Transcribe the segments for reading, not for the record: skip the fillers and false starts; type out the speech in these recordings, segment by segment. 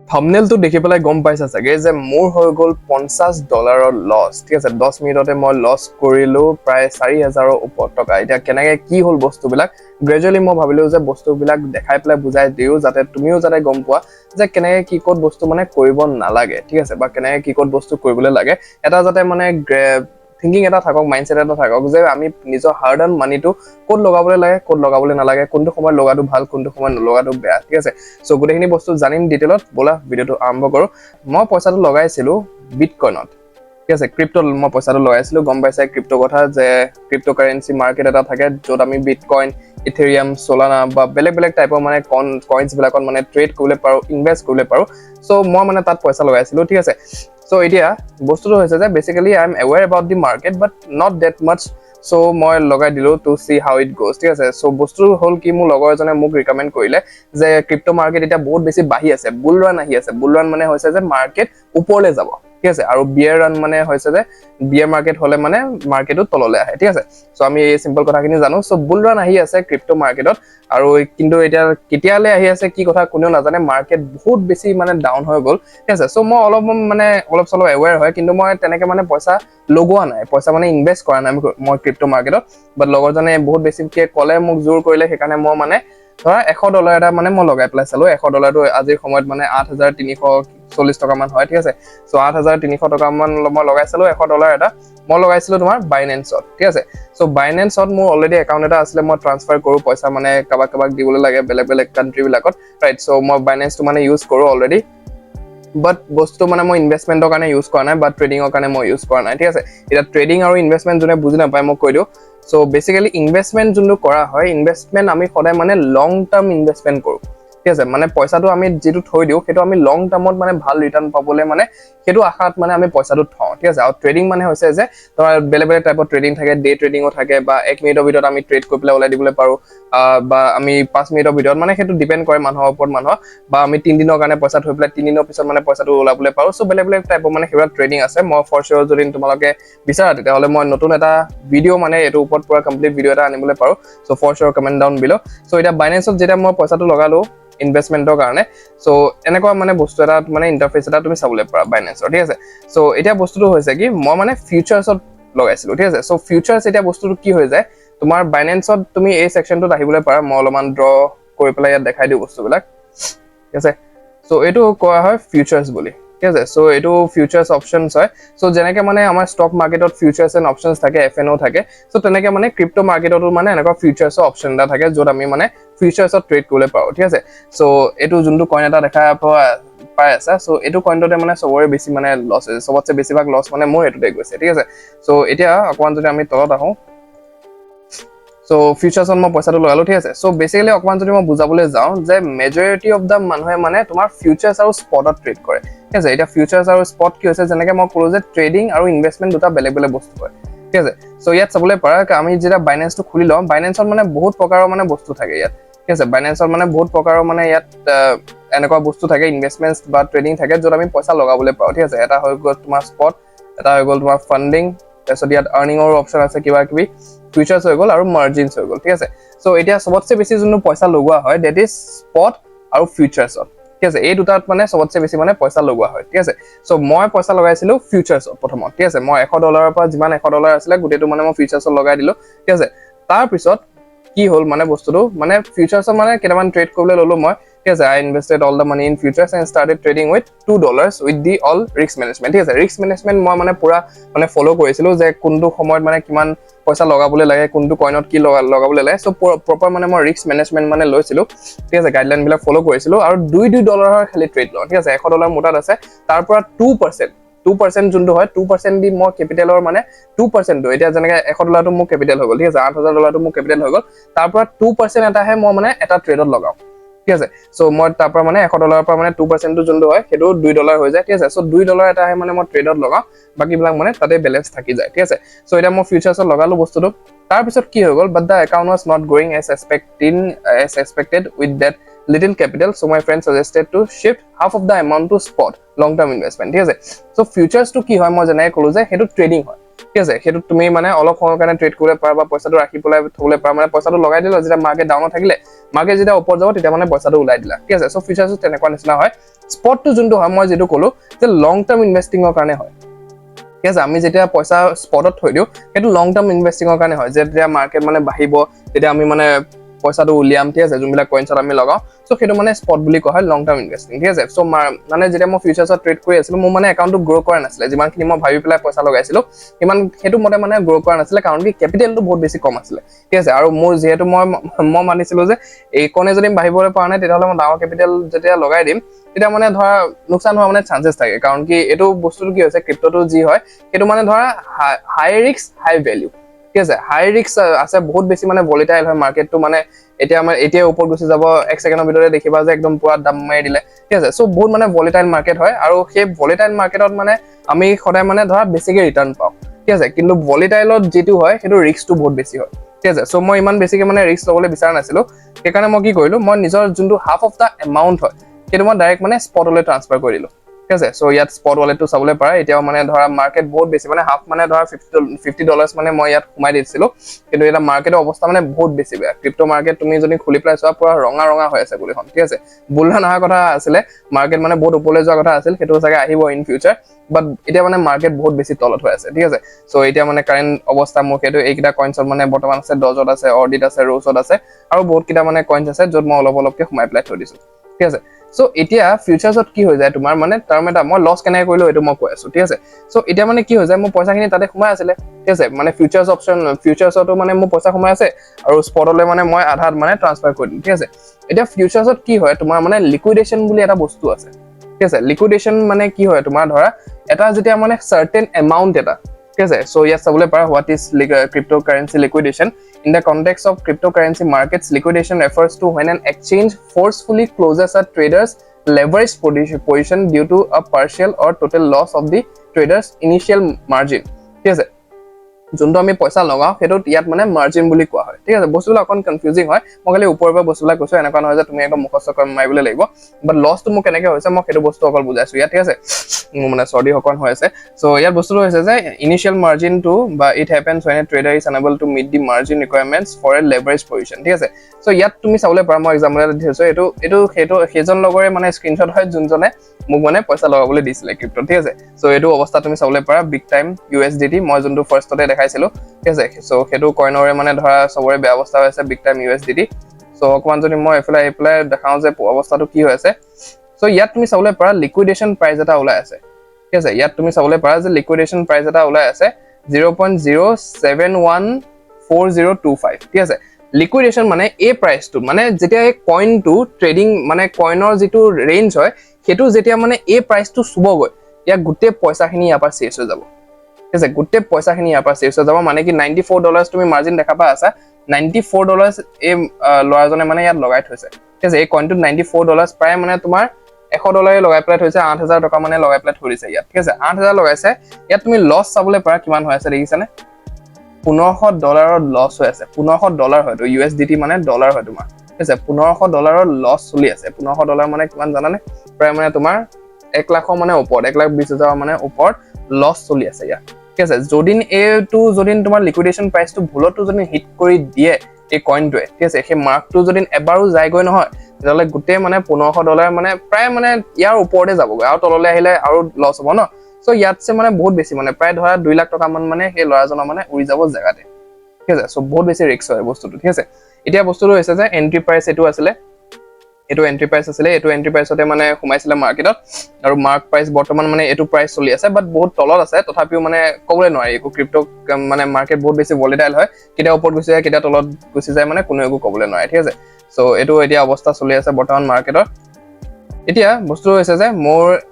থাম্বনেইলটো দেখি পেলাই গম পাইছা চাগে যে মোৰ হৈ গ'ল $50 লছ ঠিক আছে 10 মিনিটতে মই লছ কৰিলো প্ৰায় 4000ৰ ওপৰত টকা এতিয়া কেনেকৈ কি হ'ল বস্তুবিলাক গ্ৰেজুৱেলি মই ভাবিলো যে বস্তুবিলাক দেখাই পেলাই বুজাই দিও যাতে তুমিও যাতে গম পোৱা যে কেনেকৈ কি ক'ত বস্তু মানে কৰিব নালাগে ঠিক আছে বা কেনেকৈ কি ক'ত বস্তু কৰিবলৈ লাগে এটা যাতে মানে থিংকিং এটা থাকক মাইণ্ডছেট এটা থাকক যে আমি নিজৰ হাৰ্ড আৰ্ন মানিটো ক'ত লগাবলৈ লাগে ক'ত লগাবলৈ নালাগে কোনটো সময়ত লগাটো ভাল কোনটো সময়ত নলগাটো বেয়া ঠিক আছে সো গোটেইখিনি বস্তু জানিম ডিটেইলত বলা ভিডিওটো আৰম্ভ কৰো মই পইচাটো লগাইছিলো বিটকয়েনত ঠিক আছে ক্ৰিপ্টো মই পইচাটো লগাইছিলো গম পাইছে ক্ৰিপ্টো কথা যে ক্ৰিপ্টোকাৰেন্সি মাৰ্কেট এটা থাকে য'ত আমি বিটকয়েন ইথেৰিয়াম সোলানা বা বেলেগ বেলেগ টাইপৰ মানে কইনছ বিলাকত মানে ট্ৰেড কৰিবলৈ পাৰো ইনভেষ্ট কৰিবলৈ পাৰো সো মই মানে তাত পইচা লগাইছিলো ঠিক আছে সো এতিয়া বস্তুটো হৈছে যে basically I am aware about the market but not that much so মই লগাই দিলো টু সি হাউ ইট গোজ ঠিক আছে সো বস্তু হল কি মোৰ লগৰ এজনে মোক ৰিকমেন্ড কৰিলে যে ক্ৰিপ্টো মাৰ্কেট এটা বহুত বেছি বাঢ়ি আছে বুল ৰান আহি আছে বুল ৰান মানে হৈছে যে মাৰ্কেট ওপৰলৈ যাব ঠিক আছে আৰু বিয়াৰ ৰান মানে হৈছে যে বিয়াৰ মাৰ্কেট হলে মানে মাৰ্কেটটো তললৈ আহে ঠিক আছে সো আমি এই সিম্পল কথাখিনি জানো সো বুল ৰান আহি আছে ক্ৰিপ্টো মাৰ্কেটত আৰু কিন্তু এতিয়া কেতিয়ালৈ আহি আছে কি কথা কোনেও নাজানে মাৰ্কেট বহুত বেছি মানে ডাউন হৈ গ'ল ঠিক আছে সো মই অলপ চলপ এৱেৰ হয় কিন্তু মই তেনেকে মানে পইচা লগোৱা নাই পইচা মানে ইনভেষ্ট কৰা নাই মই ক্ৰিপ্টো মাৰ্কেটত বাট লগৰজনে বহুত বেছিকে ক'লে মোক জোৰ কৰিলে সেইকাৰণে মই মানে ধৰা $100 এটা মানে মই লগাই পেলাই চালো $100টো আজিৰ সময়ত মানে 8340 টকা মান হয় ঠিক আছে সো 8300 টকা মান মই লগাইছিলো $100 এটা মই লগাইছিলো তোমাৰ বাইনেন্সত ঠিক আছে সো বাইনেন্সত মোৰ অলৰেডি একাউণ্ট এটা আছিলে মই ট্ৰান্সফাৰ কৰো পইচা মানে কাবাক দিবলৈ লাগে বেলেগ বেলেগ কান্ট্ৰি বিলাকত ৰাইট সো মই বাইনেন্সটো মানে ইউজ কৰো অলৰেডি বাট বস্তু মানে মই ইনভেষ্টমেন্টৰ কাৰণে ইউজ কৰা নাই বা ট্ৰেডিঙৰ কাৰণে মই ইউজ কৰা নাই ঠিক আছে এটা ট্ৰেডিং আৰু ইনভেষ্টমেন্ট যোনে বুজি নাপায় মই কৈ দিও সো বেসিক্যালি ইনভেষ্টমেন্ট যোনটো কৰা হয় ইনভেষ্টমেন্ট আমি সদায় মানে লং টাৰ্ম ইনভেষ্টমেন্ট কৰো ঠিক আছে মানে পইচাটো আমি যেটো থৈ দিও সেইটো আমি লং টাৰ্মত মানে ভাল ৰিটাৰ্ণ পাবলৈ মানে সেইটো আশাত মানে আমি পইচাটো থওঁ ঠিক আছে আৰু ট্ৰেডিং মানে হৈছে যে তোমাৰ বেলেগ বেলেগ টাইপৰ ট্ৰেডিং থাকে ডে ট্ৰেডিংও থাকে বা 1 মিনিটৰ ভিতৰত আমি ট্ৰেড কৰি পেলাই ওলাই দিবলৈ পাৰো বা আমি 5 মিনিটৰ ভিতৰত মানে সেইটো ডিপেন্ড কৰে মানুহৰ ওপৰত মানুহৰ বা আমি 3 দিনৰ কাৰণে পইচা থৈ পেলাই 3 দিনৰ পিছত মানে পইচাটো ওলাবলৈ পাৰো সো বেলেগ বেলেগ টাইপৰ মানে হেৰা ট্ৰেডিং আছে মই ফৰ শিওৰ যদি তোমালোকে বিচাৰা তেতিয়াহলে মই নতুন এটা ভিডিও মানে এটো ওপৰত পুৰা কমপ্লিট ভিডিও এটা আনিবলৈ পাৰো সো ফৰ শিওৰ কমেন্ট ডাউন বিলো সো এটা বাইনেন্সত যেতিয়া মই পইচাটো লগালো ইনভেষ্টমেন্টৰ কাৰণে সো এনেকুৱা মানে বস্তু এটা মানে ইন্টাৰফেস এটা তুমি চাবলৈ পাৰা বাইনেন্সৰ ঠিক আছে সো এতিয়া বস্তুটো হৈছে কি মই মানে ফিউচাৰছত লগাইছিলো ঠিক আছে সো ফিউচাৰছ এতিয়া বস্তুটো কি হৈ যায় তোমাৰ বাইনেন্সত তুমি এই সেকশনটোত আহিবলৈ পাৰা মই অলপমান ড্ৰ কৰি পেলাই ইয়াত দেখাই দিও বস্তুবিলাক ঠিক আছে সো এটো কোৱা হয় ফিউচাৰছ বুলি ঠিক আছে সো এটো ফিউচাৰছ অপশনছ হয় সো যেনেকৈ মানে আমাৰ ষ্টক মাৰ্কেটত ফিউচাৰছ এণ্ড অপশনছ থাকে এফএনও থাকে সো তেনেকৈ মানে ক্ৰিপ্টো মাৰ্কেটতো মানে এনেকুৱা ফিউচাৰছৰ অপশন এটা থাকে য'ত আমি মানে ফিউচাৰছত ট্ৰেড কৰিবলৈ পাৰো ঠিক আছে সো এটো যোনটো কইন এটা দেখা পাই আছে সো এটো কইনটোতে মানে সবৰে বেছি মানে লছ হৈছে সবতছে বেছিভাগ লছ মানে মোৰ এটোতে গৈছে ঠিক আছে সো এতিয়া অকমান যদি আমি তলত আহো সো ফিউচাৰছত মই পইচাটো লগালো ঠিক আছে সো বেসিক্যালি অকমান যদি মই বুজাবলৈ যাওঁ যে মেজৰিটি অফ দা মানুহে মানে তোমাৰ ফিউচাৰছ আৰু স্পটত ট্ৰেড কৰে ঠিক আছে এতিয়া ফিউচাৰছ আৰু স্পট কি হৈছে যেনেকৈ মই ক'লো যে ট্ৰেডিং আৰু ইনভেষ্টমেন্ট দুটা বেলেগ বেলেগ বস্তু হয় ঠিক আছে সো ইয়াত চাবলৈ পাৰা আমি যেতিয়া বাইনেন্সটো খুলি লওঁ বাইনেন্সত মানে বহুত প্ৰকাৰৰ মানে বস্তু থাকে ইয়াত ঠিক আছে বাইনেন্সত মানে বহুত প্ৰকাৰৰ মানে ইয়াত এনেকুৱা বস্তু থাকে ইনভেষ্টমেন্টছ বা ট্ৰেডিং থাকে য'ত আমি পইচা লগাবলৈ পাৰো ঠিক আছে এটা হৈ গ'ল তোমাৰ স্পট এটা হৈ গ'ল তোমাৰ ফান্ডিং তাৰপিছত ইয়াত আৰ্নিঙৰ অপশন আছে কিবা কিবি ফিউচাৰছ হৈ গ'ল আৰু মাৰ্জিনছ হৈ গ'ল ঠিক আছে সো এতিয়া সবতছে বেছি যোনটো পইচা লগোৱা হয় দ্যাট ইজ স্পট আৰু ফিউচাৰছত ঠিক আছে এই দুটাত মানে সবতছে বেছি মানে পইচা লগোৱা হয় ঠিক আছে সো মই পইচা লগাইছিলো ফিউচাৰছত প্ৰথমত ঠিক আছে মই $100 পৰা যিমান $100 আছিলে গোটেইটো মানে মই ফিউচাৰছত লগাই দিলো ঠিক আছে তাৰ পিছত কি হ'ল মানে বস্তুটো মানে ফিউচাৰছত মানে কেটামান ট্ৰেড কৰিবলৈ ললো মই ঠিক আছে I invested all the money in futures and started trading with $2 with the all risk management ঠিক আছে ৰিস্ক মেনেজমেন্ট মই মানে পুৰা মানে ফলো কৰিছিলো যে কোনটো সময়ত মানে কিমান পইচা লগাবলৈ লাগে কোনটো কইনত কি লগাবলৈ লাগে সো প্ৰপাৰ মানে মই ৰিস্ক মেনেজমেন্ট মানে লৈছিলো ঠিক আছে গাইডলাইন বিলাক ফলো কৰিছিলো আৰু $2 খালি ট্ৰেড লওঁ ঠিক আছে $100 মোটাত আছে তাৰ পৰা 2% যোনটো হয় 2% দি মই কেপিটেলৰ মানে 2% এতিয়া যেনেকৈ $100টো মোৰ কেপিটেল হৈ গ'ল ঠিক আছে $8000টো মোৰ কেপিটেল হৈ গ'ল তাৰ পৰা 2% এটাহে মই মানে এটা ট্ৰেডত লগাও ঠিক আছে সো মই তাৰ পৰা মানে $100 পৰা মানে 2% টো যোনটো হয় সেইটো $2 হৈ যায় ঠিক আছে সো $2 এটাহে মানে মই ট্ৰেডত লগাও বাকিবিলাক মানে তাতে বেলেন্স থাকি যায় ঠিক আছে সো এটা মই ফিউচাৰছত লগালো বস্তুটো তাৰ পিছত কি হৈ গ'ল but the account was not going as expected with that little capital so my friend suggested to shift half of the amount to spot long term investment ঠিক আছে সো ফিউচাৰছ টো কি হয় মই যেনেকৈ ক'লো যে সেইটো ট্ৰেডিং হয় ঠিক আছে সেইটো তুমি মানে অলপ সময়ৰ কাৰণে ট্ৰেড কৰিব পাৰা বা পইচাটো ৰাখি পেলাই থবলৈ পাৰা মানে পইচাটো লগাই দিলা যেতিয়া মাৰ্কেট ডাউনত থাকিলে মাৰ্কেট যেতিয়া ওপৰত যাব তেতিয়া মানে পইচাটো ওলাই দিলা ঠিক আছে সো ফিউচাৰছ তেনেকুৱা নিচিনা হয় স্পটটো যোনটো হয় মই যেটো ক'লো যে লং টাৰ্ম ইনভেষ্টিংৰ কাৰণে হয় ঠিক আছে আমি যেতিয়া পইচা স্পটত থৈ দিও সেইটো লং টাৰ্ম ইনভেষ্টিংৰ কাৰণে হয় যেতিয়া মাৰ্কেট মানে বাঢ়িব তেতিয়া আমি মানে পইচাটো উলিয়াম ঠিক আছে যোনবিলাক কইনছত আমি লগাও সো সেইটো মানে স্পট বুলি কোৱা হয় লং টাৰ্ম ইনভেষ্টিং ঠিক আছে সো মানে যেতিয়া মই ফিউচাৰছত ট্ৰেড কৰি আছিলো মোৰ মানে একাউণ্টটো গ্ৰো কৰা নাছিলে যিমানখিনি মই ভাবি পেলাই পইচা লগাইছিলো ইমান সেইটো মতে মানে গ্ৰো কৰা নাছিলে কাৰণ কি কেপিটেলটো বহুত বেছি কম আছিলে ঠিক আছে আৰু মোৰ যেহেতু মই মানিছিলো যে এই কোনে যদি বাঢ়িবলৈ পৰা নাই তেতিয়াহ'লে মই ডাঙৰ কেপিটেল যেতিয়া লগাই দিম তেতিয়া মানে ধৰা লোকচান হোৱা মানে চান্সেছ থাকে কাৰণ কি এইটো বস্তুটো কি হৈছে ক্ৰিপ্টোটো যি হয় সেইটো মানে ধৰা হাই ৰিস্ক হাই ভ্যালু ঠিক আছে হাই ৰিস্ক আছে বহুত বেছি মানে ভলিটাইল হয় মাৰ্কেটটো মানে এতিয়া আমাৰ এতিয়া ওপৰত গুচি যাব এক ছেকেণ্ডৰ ভিতৰতে দেখিবা যে একদম পুৰা দাম মাৰি দিলে ঠিক আছে সো বহুত মানে ভলিটাইল মাৰ্কেট হয় আৰু সেই ভলিটাইল মাৰ্কেটত মানে আমি সদায় মানে ধৰা বেছিকে ৰিটাৰ্ণ পাওঁ ঠিক আছে কিন্তু ভলিটাইলত যেটো হয় সেইটো ৰিস্কটো বহুত বেছি হয় ঠিক আছে সো মই ইমান বেছিকে মানে ৰিস্ক লবলৈ বিচাৰা নাছিলো সেইকাৰণে মই কি কৰিলো মই নিজৰ যোনটো হাফ অফ দা এমাউন্ট হয় সেইটো মই ডাইৰেক্ট মানে স্পটলৈ ট্ৰান্সফাৰ কৰি দিলো ঠিক আছে সো ইয়াত স্পট ৱালেটটো চাবলৈ পাৰা এতিয়াও মানে ধৰা মাৰ্কেট বহুত বেছি মানে হাফ মানে ধৰা $50 মানে মই ইয়াত সোমাই দিছিলো কিন্তু এটা মাৰ্কেটৰ অৱস্থা মানে বহুত বেছি বেয়া ক্ৰিপ্টো মাৰ্কেট তুমি যদি খুলি পেলাই চোৱা পুৰা ৰঙা ৰঙা হৈ আছে গুলিখন ঠিক আছে বুলৰান অহাৰ কথা আছিলে মাৰ্কেট মানে বহুত ওপৰলৈ যোৱাৰ কথা আছিল সেইটো চাগে আহিব ইন ফিউচাৰ বাট এতিয়া মানে মাৰ্কেট বহুত বেছি তলত হৈ আছে ঠিক আছে সো এতিয়া মানে কাৰেন্ট অৱস্থা মোক সেইটো এইকেইটা কইনছত মানে বৰ্তমান আছে ডজত আছে অৰ্ডিট আছে ৰ'ছত আছে আৰু বহুত কিটা মানে কইনছ আছে য'ত মই অলপকে সোমাই পেলাই থৈ দিছো ঠিক আছে সো এতিয়া ফিউচাৰছত কি হৈ যায় তোমাৰ মানে টাৰ্ম এটা মই লছ কেনেকৈ কৰিলো এইটো মই কৈ আছো ঠিক আছে সো এতিয়া মানে কি হৈ যায় মোৰ পইচাখিনি তাতে সোমাই আছিলে ঠিক আছে মানে ফিউচাৰছ অপচন ফিউচাৰছতো মানে মোৰ পইচা সোমাই আছে আৰু স্পটলৈ মানে মই আধাত মানে ট্ৰান্সফাৰ কৰি দিম ঠিক আছে এতিয়া ফিউচাৰছত কি হয় তোমাৰ মানে লিকুইডেশ্যন বুলি এটা বস্তু আছে ঠিক আছে লিকুইডেশ্যন মানে কি হয় তোমাৰ ধৰা এটা যেতিয়া মানে সাৰ্টেন এমাউন্ট এটা ঠিক আছে সো ইয়াত চাবলৈ পাৰা what is cryptocurrency liquidation in the context of cryptocurrency markets liquidation refers to when an exchange forcefully closes a trader's leveraged position due to a partial or total loss of the trader's initial margin ঠিক আছে যোনটো আমি পইচা লগাও সেইটো ইয়াত মানে margin বুলি কোৱা হয় ঠিক আছে বস্তুবিলাক অকন কনফিউজিং হয় মই খালি ওপৰৰ পৰা বস্তুবিলাক কৈছো এনেকুৱা নহয় যে তুমি একদম মুখস্থ কৰি মাৰিবলৈ লাগিব বাট লছটো মোক কেনেকৈ হৈছে মই সেইটো বস্তু অকল বুজাইছো ইয়াত ঠিক আছে মোৰ মানে চৰ্দি হকন হৈ আছে সো ইয়াত বস্তুটো হৈছে যে ইনিশিয়াল মাৰ্জিন টু বা it happens when a trader is unable to meet the margin requirements for a leverage position ঠিক আছে সো ইয়াত তুমি চাবলৈ পাৰা মই এক্সাম্পল এটা দিছো এইটো সেইজন লগৰে মানে স্ক্ৰিনশ্বট হয় যোনজনে মোক মানে পইচা লগাবলৈ দিছিলে ক্ৰিপ্টো ঠিক আছে সো এইটো অৱস্থা তুমি চাবলৈ পাৰা বিগ টাইম USDT মই যোনটো ফাৰ্ষ্টতে দেখাইছিলো ঠিক আছে সো সেইটো কইনৰে মানে ধৰা সবৰে বেয়া অৱস্থা হৈ আছে বিগ টাইম USDT সো অকমান যদি মই এফালে দেখাও যে অৱস্থাটো কি হৈ আছে সো ইয়াত তুমি চাবলৈ পাৰা লিকুইডেশ্যন প্ৰাইস এটা ওলাই আছে ঠিক আছে ইয়াত তুমি চাবলৈ পাৰা যে লিকুইডেশ্যন প্ৰাইস এটা ওলাই আছে 0.0714025 ঠিক আছে লিকুইডেশ্যন মানে এই প্ৰাইসটো মানে যেতিয়া এই কইনটো ট্ৰেডিং মানে কইনৰ যেটো ৰেঞ্জ হয় হেতু যেতিয়া মানে এই প্ৰাইসটো সুবগৈ ইয়াক গুটে পইচাখিনি ইয়াৰ পৰা শেষ হৈ যাব ঠিক আছে গুটে পইচাখিনি ইয়াৰ পৰা শেষ হৈ যাব মানে কি $94 তুমি মাৰ্জিন দেখা পা আছা $94 এই লৰাজনে মানে ইয়াত লগাই থৈছে ঠিক আছে এই কইনটো $94 প্ৰায় মানে তোমাৰ $100 লগাই পেলাই থৈছে 8000 টকা মানে লগাই পেলাই থৈ দিছে ইয়াত ঠিক আছে 8000 লগাইছে ইয়াত তুমি লছ চাবলৈ পাৰা কিমান হৈ আছে দেখিছানে $1500 লছ হৈ আছে $1500 হয়তো USDT মানে ডলাৰ হয় তোমাৰ ঠিক আছে $1500 লছ চলি আছে $1500 মানে কিমান জানানে প্ৰায় মানে তোমাৰ 1 লাখৰ মানে ওপৰত 1,20,000 মানে ওপৰত লছ চলি আছে ইয়াত ঠিক আছে যদিন এটো যদিন তোমাৰ লিকুইডেশ্যন প্ৰাইসটো ভুলটো যদি হিট কৰি দিয়ে এই কইনটোৱে ঠিক আছে সেই মাৰ্কটো যদিন এবাৰো যায়গৈ নহয় তেতিয়ালে গুটে মানে $1500 মানে প্ৰায় মানে ইয়াৰ ওপৰতে যাবগৈ আৰু তললৈ আহিলে আৰু লছ হ'ব ন সো ইয়াতছে মানে বহুত বেছি মানে প্ৰায় ধৰা 2 লাখ টকা মানে সেই লৰাজনৰ মানে উৰি যাব জাগাতে ঠিক আছে সো বহুত বেছি ৰিস্ক হয় বস্তুটো ঠিক আছে এতিয়া বস্তুটো হৈছে যে এন্ট্ৰি প্ৰাইস এটো আছিলে এটো এন্ট্ৰি প্ৰাইস আছিলে এটো এন্ট্ৰি প্ৰাইসতে মানে সোমাইছিলে মাৰ্কেটত আৰু মাৰ্ক প্ৰাইস বৰ্তমান মানে এটো প্ৰাইস চলি আছে বাট বহুত তলত আছে তথাপিও মানে ক'বলৈ নোৱাৰি একো ক্ৰিপ্টো মানে মাৰ্কেট বহুত বেছি ভলিটাইল হয় কিটা ওপৰত গুচি যায় কিটা তলত গুচি যায় মানে কোনো একো ক'বলৈ নোৱাৰে ঠিক আছে সো এটো এতিয়া অৱস্থা চলি আছে বৰ্তমান মাৰ্কেটত এতিয়া বস্তু হৈছে যে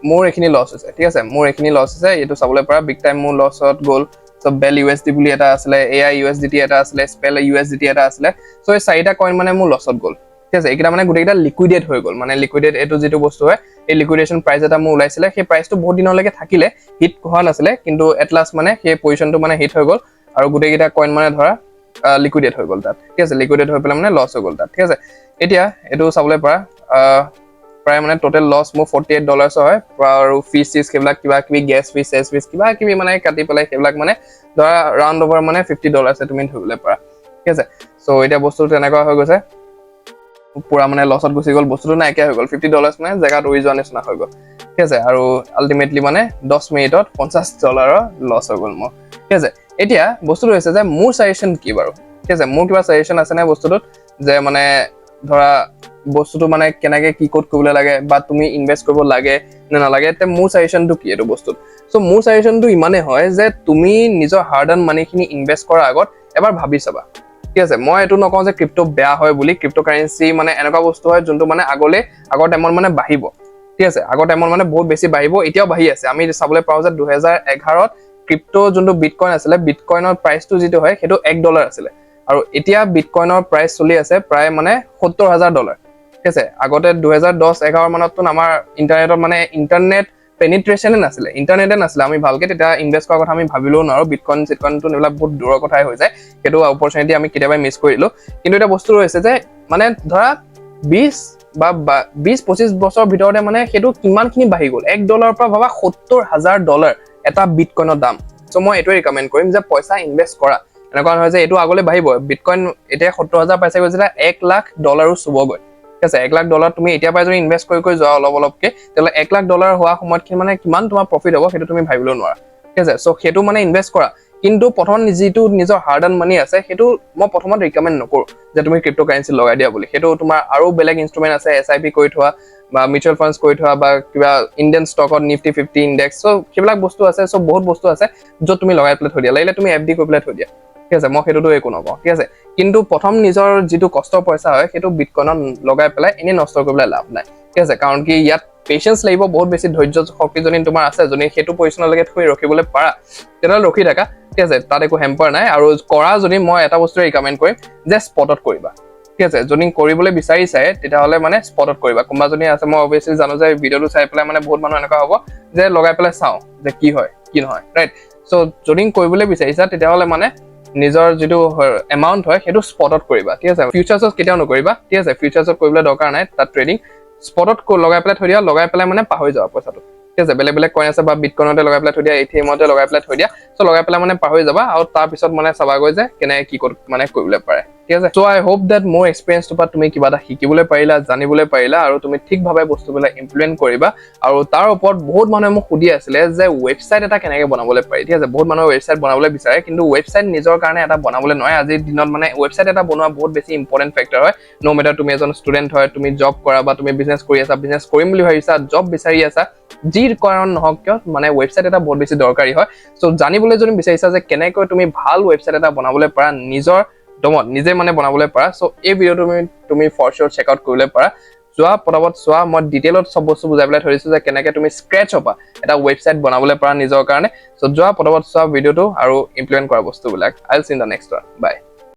মোৰ এখিনি লছ হৈছে ঠিক আছে মোৰ এখিনি লছ হৈছে এটো চাবলৈ পাৰা বিগ টাইম মোৰ লছত গল সো বেল USD বুলি এটা আছিলে AI USDT এটা আছিলে স্পেল USDT এটা আছিলে সো এই চাৰিটা কইন মানে মোৰ লছত গল ঠিক আছে এইকিটা মানে গুটেকিটা লিকুইডেট হৈ গল মানে লিকুইডেট এটো যেটো বস্তু হয় এই লিকুইডেশ্যন প্ৰাইস এটা মোৰ ওলাইছিলে সেই প্ৰাইসটো বহুত দিনলৈকে থাকিলে হিট হোৱা নাছিলে কিন্তু এট লাষ্ট মানে সেই পজিশনটো মানে হিট হৈ গল আৰু গুটেকিটা কইন মানে ধৰা লিকুইডেট হৈ গল তাত ঠিক আছে লিকুইডেট হৈ পেলাই মানে লছ হৈ গল তাত ঠিক আছে এতিয়া এটো চাবলৈ পাৰা প্ৰায় মানে টোটেল লছ মোৰ $48 হয় আৰু ফিজ চিজ সেইবিলাক কিবা কিবি গেছ ফিজ চেছ ফিজ কিবা কিবি মানে কাটি পেলাই সেইবিলাক মানে ধৰা ৰাউণ্ড অভাৰ মানে $50 তুমি ধৰিবলৈ পাৰা ঠিক আছে চ' এতিয়া বস্তুটো তেনেকুৱা হৈ গৈছে পুৰা মানে লছত গুচি গ'ল বস্তুটো নাইকিয়া হৈ গ'ল $50 মানে জেগাত উৰি যোৱা নিচিনা হৈ গ'ল ঠিক আছে আৰু আল্টিমেটলি মানে 10 মিনিটত $50 লছ হৈ গ'ল মোৰ ঠিক আছে এতিয়া বস্তুটো হৈছে যে মোৰ সাজেশন কি বাৰু ঠিক আছে মোৰ কিবা সাজেশন আছে নে বস্তুটোত যে মানে ধৰা বস্তুটো মানে কেনেকৈ কি কোড কৰিবলৈ লাগে বা তুমি ইনভেষ্ট কৰিব লাগে নে নালাগে তে মোৰ সাজেশনটো কি এইটো বস্তুত চ' মোৰ সাজেশনটো ইমানে হয় যে তুমি নিজৰ হাৰ্ড আৰ্ন মানিখিনি ইনভেষ্ট কৰাৰ আগত এবাৰ ভাবি চাবা ঠিক আছে মই এইটো নকওঁ যে ক্ৰিপ্টো বেয়া হয় বুলি ক্ৰিপ্টোকাৰেঞ্চি মানে এনেকুৱা বস্তু হয় যোনটো মানে আগৰ টাইমত মানে বাঢ়িব ঠিক আছে আগৰ টাইমত মানে বহুত বেছি বাঢ়িব এতিয়াও বাঢ়ি আছে আমি চাবলৈ পাওঁ যে 2011ত ক্ৰিপ্টো যোনটো বিটকইন আছিলে বিটকইনৰ প্ৰাইচটো যিটো হয় সেইটো $1 আছিলে আৰু এতিয়া বিটকইনৰ প্ৰাইচ চলি আছে প্ৰায় মানে $70,000 ঠিক আছে আগতে 2010-11 মানততো আমাৰ ইণ্টাৰনেটত মানে ইণ্টাৰনেট পেনিট্ৰেশ্যনে নাছিলে ইণ্টাৰনেটে নাছিলে আমি ভালকে তেতিয়া ইনভেষ্ট কৰাৰ কথা আমি ভাবিলেও নোৱাৰো বিটকইন চিটকইনটো এইবিলাক বহুত দূৰৰ কথাই হৈ যায় সেইটো অপৰচুনিটি আমি কেতিয়াবা মিছ কৰিলো কিন্তু এটা বস্তু ৰৈছে যে মানে ধৰা 20 বা 20-25 বছৰৰ ভিতৰতে মানে সেইটো কিমানখিনি বাঢ়ি গ'ল $1 পৰা ভাবা $70,000 এটা বিটকইনৰ দাম চ' মই এইটোৱে ৰিকমেণ্ড কৰিম যে পইচা ইনভেষ্ট কৰা এনেকুৱা নহয় যে এইটো আগলৈ বাঢ়িব বিটকইন এতিয়া 70,000 পাইছে গৈ যেতিয়া $1,00,000 চুবগৈ ঠিক আছে $1,00,000 তুমি এতিয়া পৰা যদি ইনভেষ্ট কৰি যোৱা অলপকে তেতিয়াহ'লে $1,00,000 হোৱা সময়তখিনি মানে কিমান তোমাৰ প্ৰফিট হ'ব সেইটো তুমি ভাবিবও নোৱাৰা ঠিক আছে চ' সেইটো মানে ইনভেষ্ট কৰা কিন্তু প্ৰথম যিটো নিজৰ হাৰ্ড আৰ্ন মানি আছে সেইটো মই প্ৰথমত ৰিকমেণ্ড নকৰোঁ যে তুমি ক্ৰিপ্টোকাৰেঞ্চি লগাই দিয়া বুলি সেইটো তোমাৰ আৰু বেলেগ ইনষ্ট্ৰুমেণ্ট আছে SIP কৰি থোৱা বা মিউচুৱেল ফাণ্ডছ কৰি থোৱা বা কিবা ইণ্ডিয়ান ষ্টকত নিফটি 50 ইণ্ডেক্স চ' সেইবিলাক বস্তু আছে চ' বহুত বস্তু আছে য'ত তুমি লগাই পেলাই থৈ দিয়া লাগিলে তুমি FD কৰি পেলাই থৈ দিয়া ঠিক আছে মই সেইটোতো একো নকওঁ ঠিক আছে কিন্তু প্ৰথম নিজৰ যিটো কষ্টৰ পইচা হয় সেইটো বিটকইনত লগাই পেলাই এনেই নষ্ট কৰিবলৈ লাভ নাই ঠিক আছে কাৰণ কি ইয়াত পেচেঞ্চ লাগিব বহুত বেছি ধৈৰ্য শক্তি যদি তোমাৰ আছে যদি সেইটো পজিশ্যনলৈকে তুমি ৰখিবলৈ পাৰা তেতিয়াহ'লে ৰখি থাকা ঠিক আছে তাত একো হেম্পাৰ নাই আৰু কৰা যদি মই এটা বস্তু ৰিকমেণ্ড কৰিম যে স্পটত কৰিবা ঠিক আছে যদি কৰিবলৈ বিচাৰিছাই তেতিয়াহ'লে মানে স্পটত কৰিবা কোনোবা যদি আছে মই অবভিয়াছলি জানো যে ভিডিঅ'টো চাই পেলাই মানে বহুত মানুহ এনেকুৱা হ'ব যে লগাই পেলাই চাওঁ যে কি হয় কি নহয় ৰাইট চ' যদি কৰিবলৈ বিচাৰিছা তেতিয়াহ'লে মানে নিজৰ যিটো এমাউণ্ট হয় সেইটো স্পটত কৰিবা ঠিক আছে ফিউচাৰ্ছত কেতিয়াও নকৰিবা ঠিক আছে ফিউচাৰ্ছত কৰিবলৈ দৰকাৰ নাই তাত ট্ৰেডিং স্পটত লগাই পেলাই থৈ দিয়া লগাই পেলাই মানে পাহৰি যাবা পইচাটো ঠিক আছে বেলেগ কইন আছে বা বিটকইনতে লগাই পেলাই থৈ দিয়া ATMতে লগাই পেলাই থৈ দিয়া চ' লগাই পেলাই মানে পাহৰি যাবা আৰু তাৰপিছত মানে চাবাগৈ যে কেনেকৈ কি মানে কৰিবলৈ পাৰে ঠিক আছে চ' আই হোপ দেট মোৰ এক্সপিৰিয়েঞ্চটোৰ পৰা তুমি কিবা এটা শিকিবলৈ পাৰিলা জানিবলৈ পাৰিলা আৰু তুমি ঠিকভাৱে বস্তুবিলাক ইমপ্লিমেণ্ট কৰিবা আৰু তাৰ ওপৰত বহুত মানুহে মোক সুধি আছিলে যে ৱেবছাইট এটা কেনেকৈ বনাবলৈ পাৰি ঠিক আছে বহুত মানুহে ৱেবছাইট বনাবলৈ বিচাৰে কিন্তু ৱেবছাইট নিজৰ কাৰণে এটা বনাবলৈ নহয় আজিৰ দিনত মানে ৱেবছাইট এটা বনোৱা বহুত বেছি ইম্পৰ্টেণ্ট ফেক্টৰ হয় ন' মেটাৰ তুমি এজন ষ্টুডেণ্ট হয় তুমি জব কৰা বা তুমি বিজনেছ কৰি আছা বিজনেছ কৰিম বুলি ভাবিছা জব বিচাৰি আছা যি কাৰণ নহওক কিয় মানে ৱেবছাইট এটা বহুত বেছি দৰকাৰী হয় চ' জানিবলৈ যদি বিচাৰিছা যে কেনেকৈ তুমি ভাল ৱেবছাইট এটা বনাবলৈ পাৰা নিজৰ দমত নিজে মানে বনাবলৈ পাৰা চ' এই ভিডিঅ'টো তুমি ফৰ চিয়ৰ চেক আউট কৰিবলৈ পাৰা যোৱা পটাপট চোৱা মই ডিটেইলত চব বস্তু বুজাই পেলাই থৈ দিছোঁ যে কেনেকৈ তুমি স্ক্ৰেটচৰ পৰা এটা ৱেবছাইট বনাবলৈ পাৰা নিজৰ কাৰণে চ' যোৱা পটাপট চোৱা ভিডিঅ'টো আৰু ইমপ্লিমেণ্ট কৰা বস্তুবিলাক I will see in the next one by